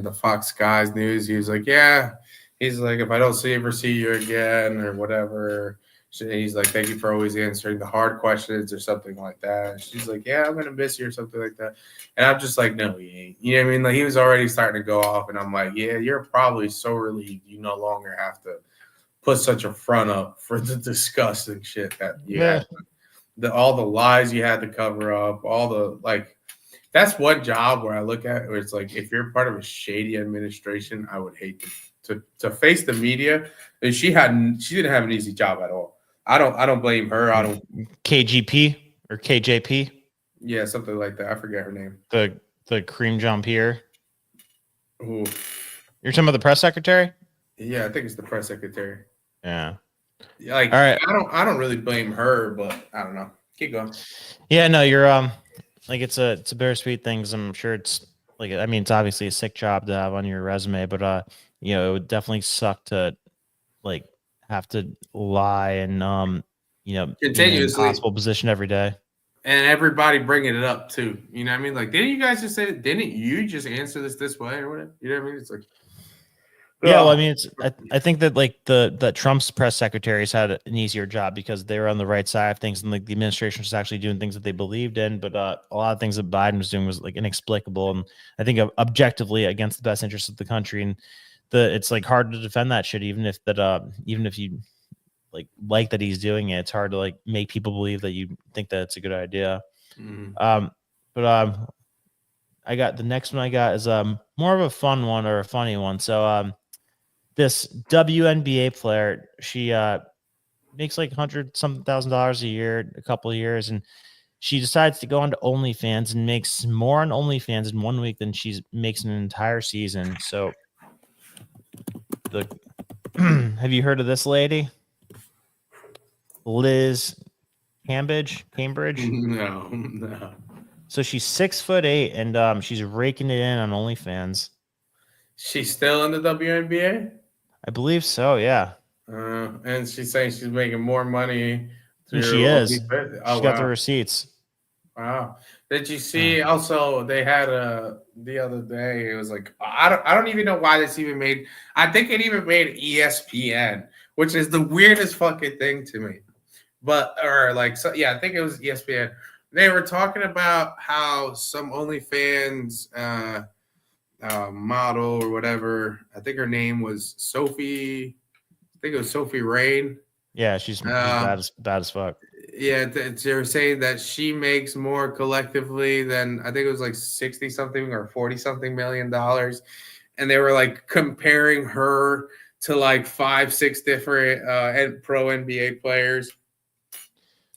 the Fox Guys News. He was like, "Yeah," he's like, "If I don't ever see you again or whatever," he's like, "Thank you for always answering the hard questions," or something like that. And she's like, "Yeah, I'm gonna miss you," or something like that. And I'm just like, "No, he ain't." You know what I mean? Like he was already starting to go off, and I'm like, "Yeah, you're probably so relieved you no longer have to put such a front up for the disgusting shit that you had." All the lies you had to cover up, all the like. That's one job where I look at where it's like, if you're part of a shady administration, I would hate to face the media. And she didn't have an easy job at all. I don't blame her. I don't. KGP or KJP. Yeah, something like that. I forget her name. The cream jumpier. Ooh. You're talking about the press secretary? Yeah, I think it's the press secretary. Yeah. Like, all right. I don't really blame her, but I don't know. Keep going. Yeah, no, you're like it's a bittersweet thing. 'Cause I'm sure it's like, I mean, it's obviously a sick job to have on your resume, but you know, it would definitely suck to like have to lie and you know, continuously in an impossible position every day. And everybody bringing it up too. You know what I mean? Like, didn't you guys just say? Didn't you just answer this way or whatever? You know what I mean? It's like. Yeah, well, I mean, I think that like the Trump's press secretaries had an easier job because they were on the right side of things, and like the administration was actually doing things that they believed in. But a lot of things that Biden was doing was like inexplicable, and I think objectively against the best interests of the country. And it's like hard to defend that shit, even if you like that he's doing it. It's hard to like make people believe that you think that it's a good idea. Mm-hmm. I got the next one. I got is more of a fun one or a funny one. So this WNBA player, she makes like $100,000 a year, a couple of years, and she decides to go onto OnlyFans and makes more on OnlyFans in 1 week than she makes in an entire season. So, have you heard of this lady, Liz Cambridge? No. So she's 6'8", and she's raking it in on OnlyFans. She's still in the WNBA? I believe so, yeah. And she's saying she's making more money. She is. She's Oh, got the receipts. Wow. Did you see also they had the other day, it was like, I don't even know why this even made, I think it even made ESPN, which is the weirdest fucking thing to me. But, or like, so, yeah, I think it was ESPN. They were talking about how some OnlyFans model or whatever, I think her name was Sophie. I think it was Sophie Rain. Yeah, she's bad as fuck. Yeah, they were saying that she makes more collectively than, I think it was like 60 something or 40 something $million. And they were like comparing her to like 5-6 different pro NBA players.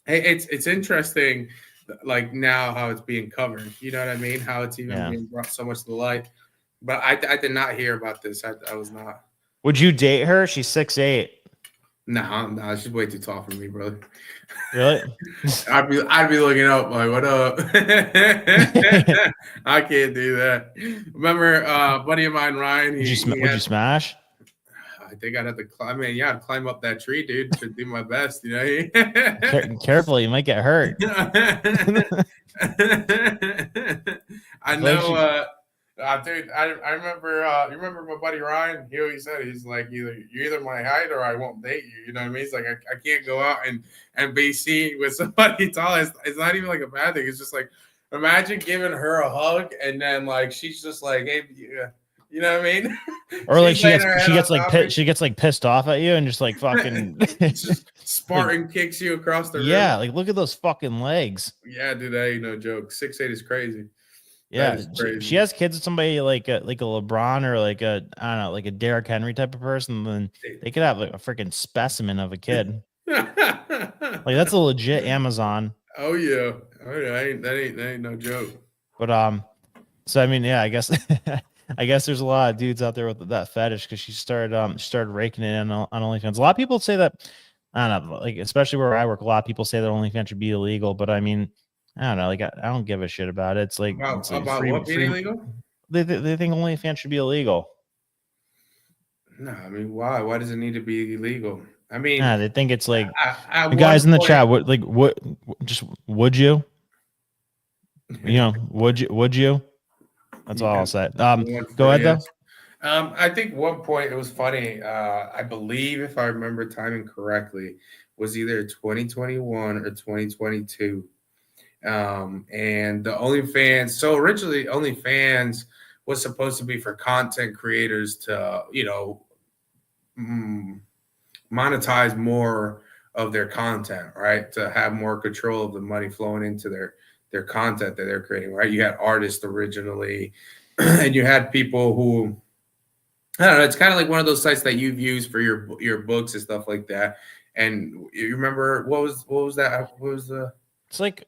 Hey, it's interesting, like now how it's being covered. You know what I mean? How it's even being brought so much to light. But I did not hear about this. I was not. Would you date her? She's 6'8". No, she's way too tall for me, brother. Really? I'd be looking up like, what up? I can't do that. Remember, a buddy of mine, Ryan. Would you smash? I think I'd have to climb. I'd climb up that tree, dude, to do my best. You know. Careful, you might get hurt. I know. Dude, I remember. You remember my buddy Ryan? He always said he's like you're either my height or I won't date you. You know what I mean? He's like I can't go out and be seen with somebody tall. It's not even like a bad thing. It's just like imagine giving her a hug and then like she's just like hey, you know what I mean? Or like she gets like pissed off at you and just like fucking just Spartan kicks you across the room. Yeah, like look at those fucking legs. Yeah, dude, that ain't no joke. 6'8" is crazy. Yeah, she has kids with somebody like a LeBron or like I don't know, like a Derrick Henry type of person, then they could have like a freaking specimen of a kid. Like that's a legit Amazon. Oh yeah, that ain't no joke. But so I mean, yeah, I guess I guess there's a lot of dudes out there with that fetish because she started raking it in on OnlyFans. A lot of people say that I don't know, like especially where I work, a lot of people say that OnlyFans should be illegal, but I mean. I don't know. Like I don't give a shit about it. It's like about what being illegal? They think OnlyFans should be illegal. No, I mean why? Why does it need to be illegal? I mean, they think it's like the guys in the chat. What just would you? You know, would you? That's all I'll say. Go ahead though. I think one point it was funny. I believe if I remember timing correctly, was either 2021 or 2022. And the OnlyFans. So originally, OnlyFans was supposed to be for content creators to, monetize more of their content, right? To have more control of the money flowing into their content that they're creating, right? You had artists originally, and you had people who, I don't know. It's kind of like one of those sites that you've used for your books and stuff like that. And you remember what was that? What was the? It's like.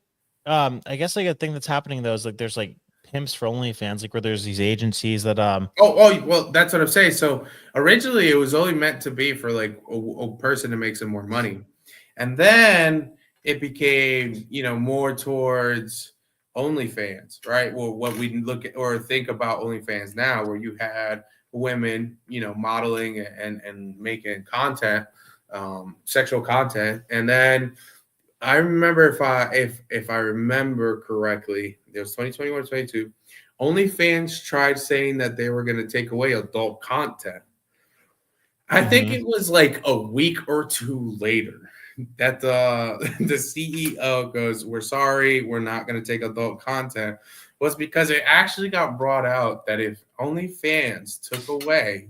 I guess like a thing that's happening though is like there's like pimps for OnlyFans, like where there's these agencies that well, that's what I'm saying. So originally it was only meant to be for like a person to make some more money, and then it became more towards OnlyFans, right? Well, what we look at or think about OnlyFans now, where you had women, modeling and making content, sexual content, and then. I remember if I remember correctly, it was 2021 or 22. OnlyFans tried saying that they were going to take away adult content. I think it was like a week or two later that the CEO goes, "We're sorry, we're not going to take adult content." Was because it actually got brought out that if OnlyFans took away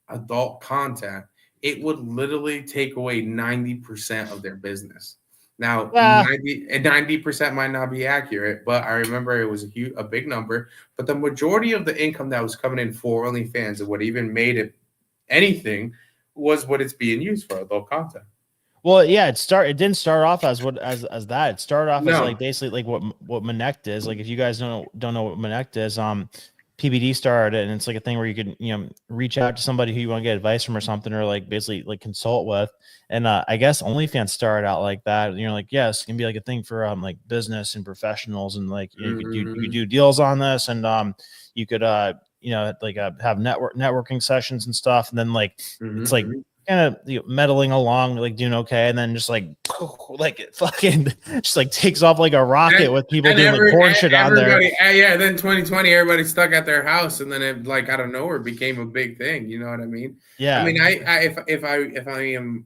adult content, it would literally take away 90% of their business. Now, 90% might not be accurate, but I remember it was a big number. But the majority of the income that was coming in for OnlyFans and what even made it anything was what it's being used for, adult content. Well, yeah, it didn't start off as that. It started off as like basically like what Monect is. Like if you guys don't know what Monect is, PBD started it, and it's like a thing where you can reach out to somebody who you want to get advice from or something, or like basically like consult with. And I guess OnlyFans started out like that. And you're like, yes, it can be like a thing for like business and professionals, and like you could do deals on this, and you could have networking sessions and stuff. And then like it's like kind of meddling along, like doing okay, and then just like it fucking just like takes off like a rocket with people doing like porn shit on there. Yeah, then 2020, everybody stuck at their house, and then it like out of nowhere became a big thing. You know what I mean? Yeah. I mean, if I am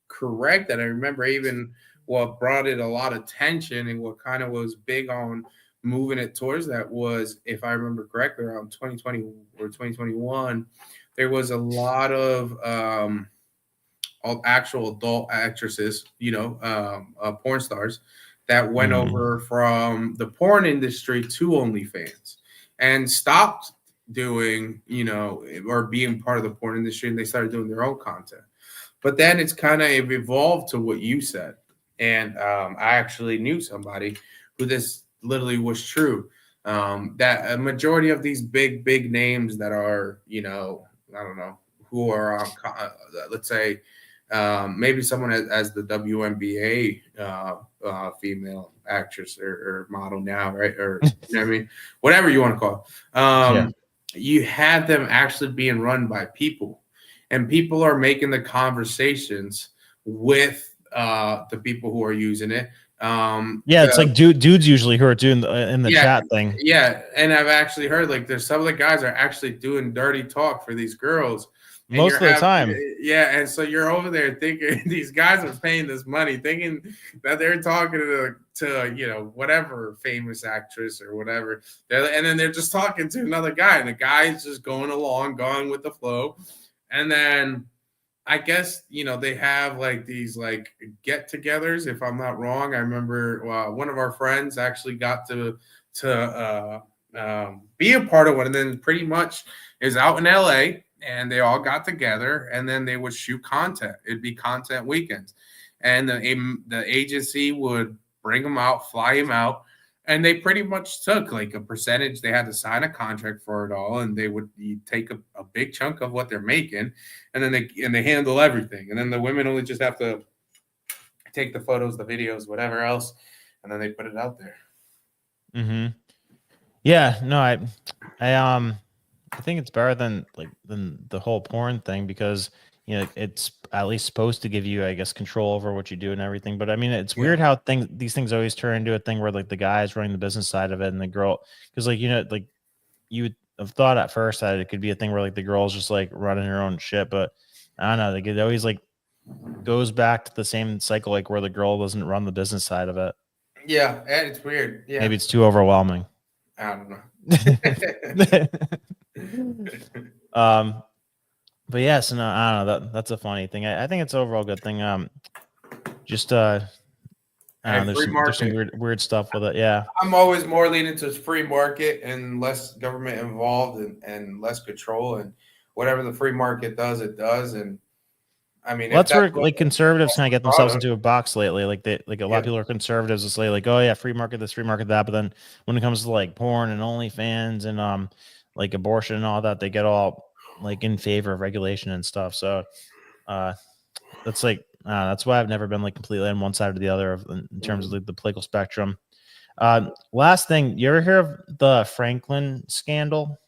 correct, that I remember even what brought it a lot of tension and what kind of was big on moving it towards that was, if I remember correctly, around 2020 or 2021, there was a lot of actual adult actresses, porn stars that went over from the porn industry to OnlyFans and stopped doing, or being part of the porn industry, and they started doing their own content. But then it's kind of evolved to what you said. And I actually knew somebody who this literally was true, that a majority of these big names that are, I don't know, who are on, let's say, maybe someone as the WNBA female actress or model now, right? Or you know what I mean, whatever you want to call it. You had them actually being run by people, and people are making the conversations with the people who are using it. Yeah, it's like dudes usually who are doing in the chat thing. Yeah, and I've actually heard like there's some of the guys are actually doing dirty talk for these girls. Most of the time. Yeah, and so you're over there thinking these guys are paying this money, thinking that they're talking to you know, whatever famous actress or whatever. And then they're just talking to another guy, and the guy's just going with the flow. And then I guess, you know, they have like these like get-togethers, if I'm not wrong. I remember one of our friends actually got to be a part of one, and then pretty much is out in LA, and they all got together, and then they would shoot content. It'd be content weekends, and the agency would bring them out, fly them out, and they pretty much took like a percentage. They had to sign a contract for it all, and they would take a big chunk of what they're making, and then they handle everything. And then the women only just have to take the photos, the videos, whatever else, and then they put it out there. Mm-hmm. Yeah, no, I think it's better than the whole porn thing, because you know it's at least supposed to give you, I guess, control over what you do and everything. But I mean, it's weird how these things always turn into a thing where like the guy's running the business side of it and the girl, because like, you know, like you would have thought at first that it could be a thing where like the girl's just like running her own shit, but I don't know, like it always like goes back to the same cycle, like where the girl doesn't run the business side of it. Yeah, and it's weird. Yeah, maybe it's too overwhelming. I don't know. But yes, no, I don't know. That's a funny thing. I think it's overall good thing. Just I don't know, there's some weird stuff with it. Yeah, I'm always more leaning to free market and less government involved and less control, and whatever the free market does, it does. And I mean, that's where like conservatives kind of get themselves into a box lately. Like a lot of people are conservatives to say like, oh yeah, free market this, free market that. But then when it comes to like porn and OnlyFans and like abortion and all that, they get all like in favor of regulation and stuff. So that's like that's why I've never been like completely on one side or the other in terms of like the political spectrum. Last thing, you ever hear of the Franklin scandal?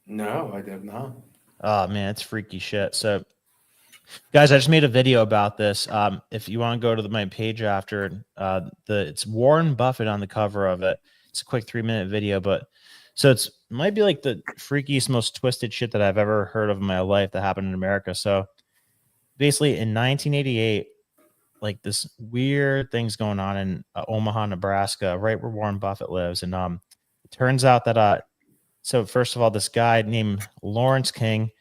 No, I did not. Oh man, it's freaky shit. So guys, I just made a video about this. If you want to go to my page after, it's Warren Buffett on the cover of it. It's a quick 3-minute video, but so it might be like the freakiest, most twisted shit that I've ever heard of in my life that happened in America. So basically in 1988, like this weird thing's going on in Omaha, Nebraska, right where Warren Buffett lives. And it turns out that, so first of all, this guy named Lawrence King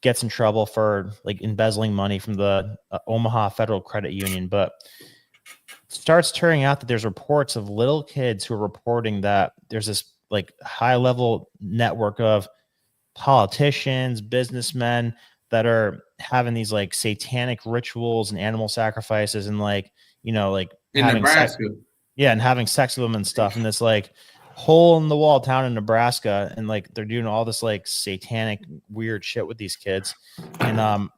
gets in trouble for like embezzling money from the Omaha Federal Credit Union, but it starts turning out that there's reports of little kids who are reporting that there's this like high level network of politicians, businessmen that are having these like satanic rituals and animal sacrifices and like, you know, like in Nebraska. And having sex with them and stuff in this like hole in the wall town in Nebraska, and like they're doing all this like satanic weird shit with these kids. And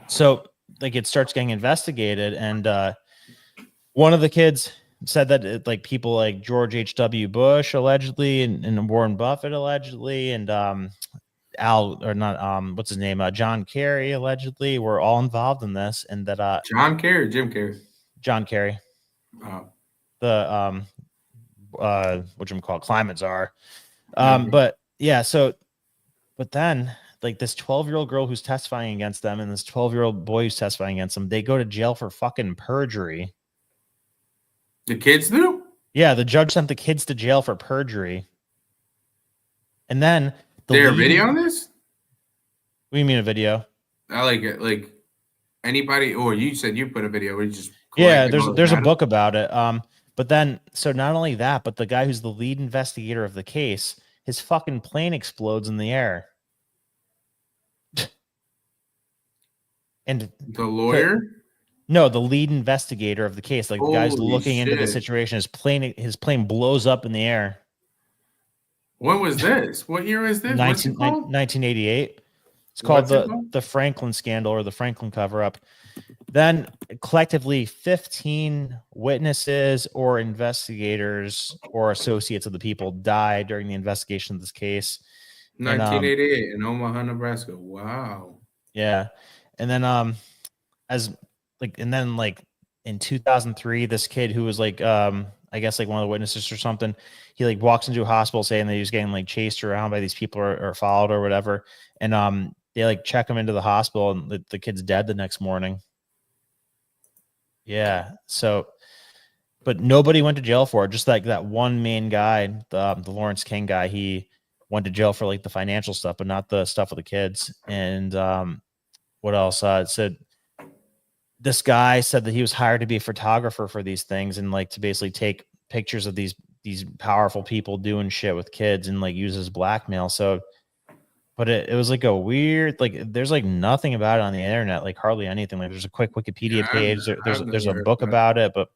so like it starts getting investigated, and one of the kids said that like people like George H.W. Bush allegedly and Warren Buffett allegedly and what's his name, John Kerry allegedly were all involved in this, and that John Kerry or Jim Kerry? John Kerry. The climate czar. But yeah, so but then like this 12-year-old girl who's testifying against them and this 12-year-old boy who's testifying against them, they go to jail for fucking perjury. The kids do? Yeah, the judge sent the kids to jail for perjury. And then there a video on this? What do you mean a video? I like it. Like anybody, or you said you put a video where you just there's a book about it. But then, so not only that, but the guy who's the lead investigator of the case, his fucking plane explodes in the air. And the lawyer? No, the lead investigator of the case, like the guy's looking into the situation, his plane blows up in the air. When was this? What year is this? 1988. It's called the Franklin scandal or the Franklin cover-up. Then collectively 15 witnesses or investigators or associates of the people died during the investigation of this case. 1988 in Omaha, Nebraska. Wow. Yeah. And then in 2003, this kid who was like, I guess like one of the witnesses or something, he like walks into a hospital saying that he was getting like chased around by these people or followed or whatever. And they like check him into the hospital and the kid's dead the next morning. Yeah. So, but nobody went to jail for it. Just like that one main guy, the Lawrence King guy, he went to jail for like the financial stuff, but not the stuff with the kids. And what else? It said this guy said that he was hired to be a photographer for these things and like to basically take pictures of these powerful people doing shit with kids and like use as blackmail. So, but it was like a weird, like there's like nothing about it on the internet, like hardly anything. Like there's a quick Wikipedia page. There's a book about it, but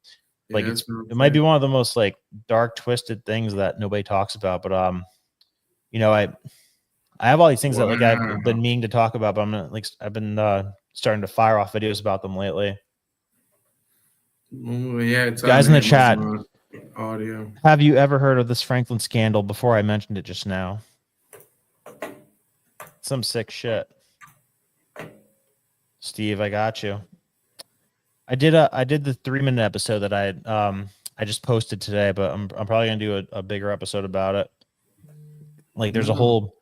like it might be one of the most like dark, twisted things that nobody talks about. But you know, I have all these things that like I've been meaning to talk about, but I'm gonna, like I've been starting to fire off videos about them lately. Yeah, it's guys in the chat. Audio. Have you ever heard of this Franklin scandal before I mentioned it just now? Some sick shit. Steve, I got you. I did the 3-minute episode that I just posted today, but I'm probably gonna do a bigger episode about it. Like there's a whole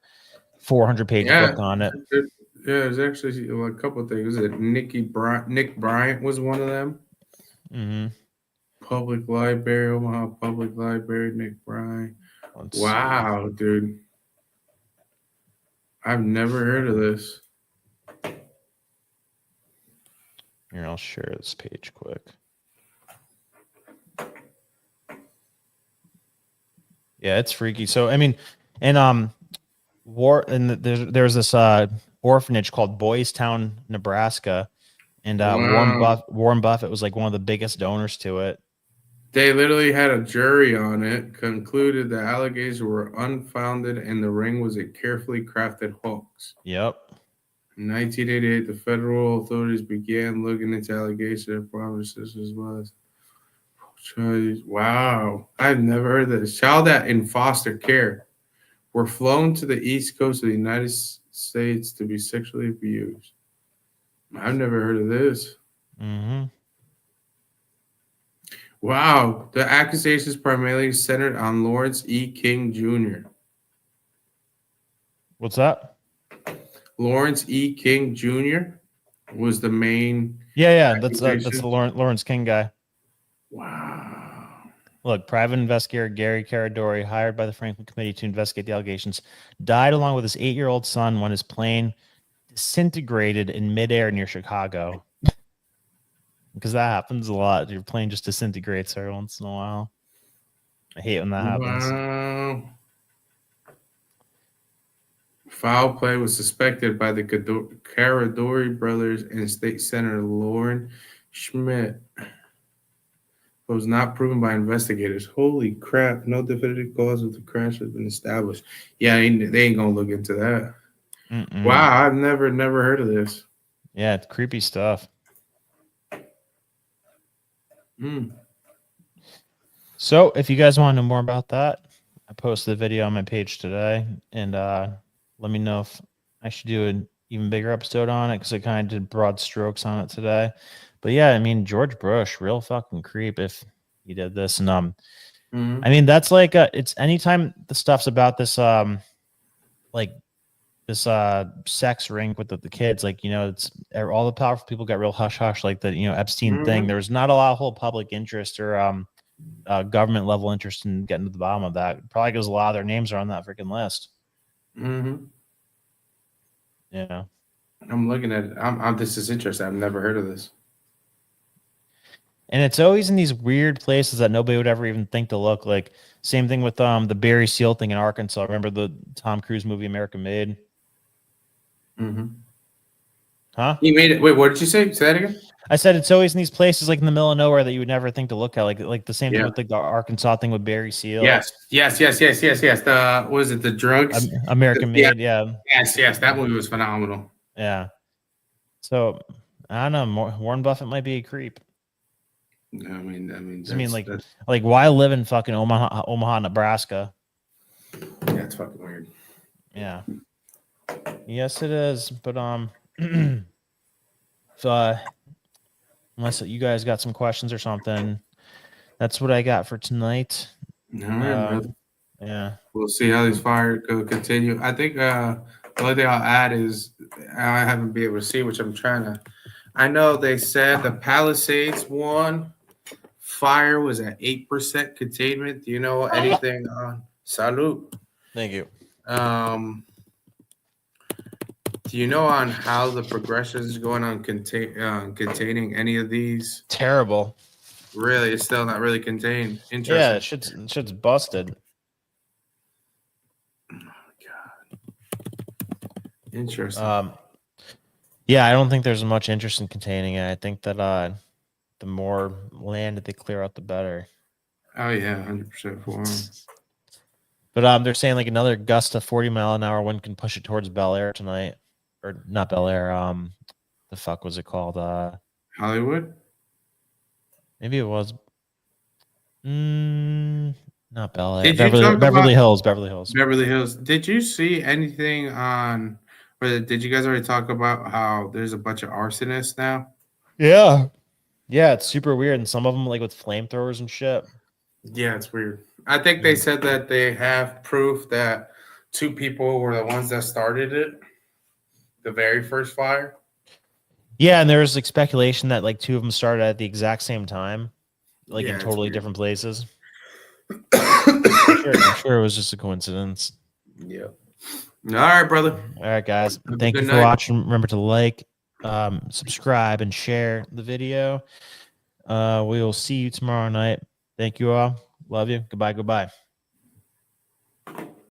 400-page book on it. Yeah, there's actually a couple of things. Nick Bryant was one of them. Mm-hmm. Public Library, Omaha Public Library, Nick Bryant. Wow, dude. I've never heard of this. Here, I'll share this page quick. Yeah, it's freaky. So I mean, and there's this orphanage called Boys Town, Nebraska, and Warren Buffett was like one of the biggest donors to it. They literally had a jury on it, concluded the allegations were unfounded and the ring was a carefully crafted hoax. Yep. In 1988, the federal authorities began looking into allegations of promises as well as. Wow, I've never heard of this. Child that in foster care were flown to the East Coast of the United States to be sexually abused. I've never heard of this. Mm-hmm. Wow, the accusations primarily centered on Lawrence E. King Jr. What's that? Lawrence E. King Jr. was the main. Yeah, that's the Lawrence King guy. Wow. Look, private investigator Gary Caradori, hired by the Franklin Committee to investigate the allegations, died along with his 8-year-old son when his plane disintegrated in midair near Chicago. Because that happens a lot. Your plane just disintegrates every once in a while. I hate when that happens. Wow. Foul play was suspected by the Caradori brothers and State Senator Lauren Schmidt, but was not proven by investigators. Holy crap. No definitive cause of the crash has been established. Yeah, they ain't going to look into that. Mm-mm. Wow, I've never heard of this. Yeah, it's creepy stuff. So if you guys want to know more about that, I posted a video on my page today, and let me know if I should do an even bigger episode on it, because I kind of did broad strokes on it today. But yeah, I mean, George Bush, real fucking creep if he did this. And I mean, that's like it's anytime the stuff's about this like this sex ring with the kids, like, you know, it's all the powerful people got real hush hush, like the, you know, Epstein thing. There was not a lot of whole public interest or government level interest in getting to the bottom of that, probably because a lot of their names are on that freaking list. Yeah, I'm looking at it. This is interesting. I've never heard of this. And it's always in these weird places that nobody would ever even think to look. Like same thing with the Barry Seal thing in Arkansas. Remember the Tom Cruise movie American Made? Huh? He made it. Wait, what did you say? Say that again. I said it's always in these places like in the middle of nowhere that you would never think to look at. Like the same thing with like the Arkansas thing with Barry Seal. Yes. The was it the drugs? American Made, yeah. Yes. That movie was phenomenal. Yeah. So I don't know. Warren Buffett might be a creep. I mean, like why live in fucking Omaha, Nebraska? Yeah, it's fucking weird. Yeah. Yes, it is. But so Unless you guys got some questions or something. That's what I got for tonight. All right, brother. Yeah. We'll see how these fires go continue. I think the only thing I'll add is I haven't been able to see, which I'm trying to. I know they said the Palisades one fire was at 8% containment. Do you know anything on Salud? Thank you. Do you know on how the progression is going on containing any of these? Terrible. Really, it's still not really contained. Yeah, Interesting. shit's busted. Oh my God. Interesting. Yeah, I don't think there's much interest in containing it. I think that the more land that they clear out, the better. Oh yeah, 100% for them. But they're saying like another gust of 40-mile-an-hour wind can push it towards Bel Air tonight, or not Bel Air. The fuck was it called? Hollywood. Maybe it was. Not Bel Air. Did you Beverly, talk Beverly about- Hills. Beverly Hills. Beverly Hills. Did you see anything on? Or did you guys already talk about how there's a bunch of arsonists now? Yeah. Yeah, it's super weird, and some of them like with flamethrowers and shit. Yeah, it's weird. I think they said that they have proof that 2 people were the ones that started it, the very first fire. Yeah, and there's like speculation that like 2 of them started at the exact same time, like Yeah, in it's totally weird. different places. I'm sure it was just a coincidence. Yeah. All right, brother. All right, guys. Have a Thank you good for night. watching. Remember to like, subscribe, and share the video. We will see you tomorrow night. Thank you all. Love you. Goodbye. Goodbye.